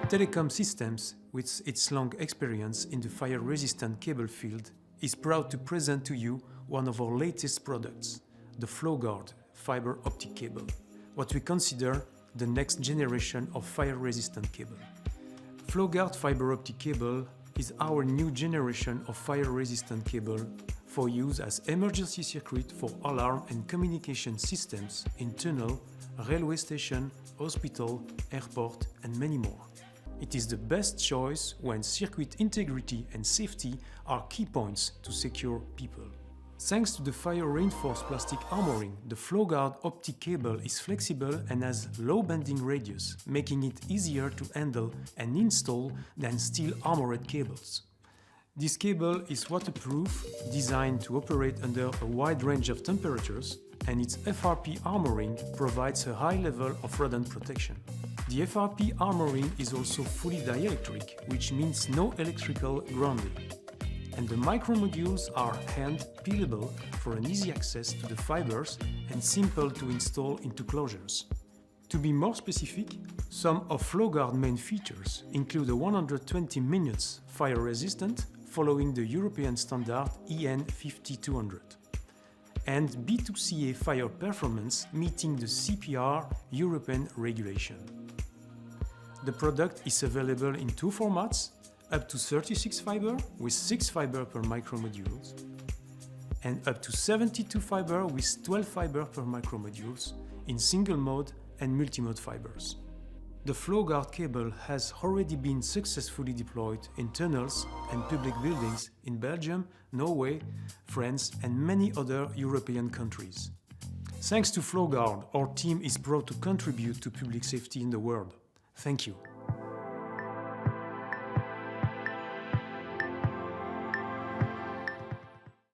Telecom Systems, with its long experience in the fire-resistant cable field, is proud to present to you one of our latest products, the FLOWGUARD fiber optic cable, what we consider the next generation of fire-resistant cable. FLOWGUARD fiber optic cable is our new generation of fire-resistant cable for use as emergency circuit for alarm and communication systems in tunnel, railway station, hospital, airport, and many more. It is the best choice when circuit integrity and safety are key points to secure people. Thanks to the fire-reinforced plastic armoring, the FLOWGUARD optic cable is flexible and has low bending radius, making it easier to handle and install than steel armored cables. This cable is waterproof, designed to operate under a wide range of temperatures, and its FRP armoring provides a high level of radon protection. The FRP armoring is also fully dielectric, which means no electrical grounding. And the micromodules are hand-peelable for an easy access to the fibers and simple to install into closures. To be more specific, some of FLOWGUARD main features include a 120 minutes fire resistant following the European standard EN 5200 and B2CA fire performance meeting the CPR European regulation. The product is available in two formats, up to 36 fiber with 6 fiber per micromodules, and up to 72 fiber with 12 fiber per micromodules in single mode and multi-mode fibers. The FLOWGUARD cable has already been successfully deployed in tunnels and public buildings in Belgium, Norway, France, and many other European countries. Thanks to FLOWGUARD, our team is proud to contribute to public safety in the world. Thank you.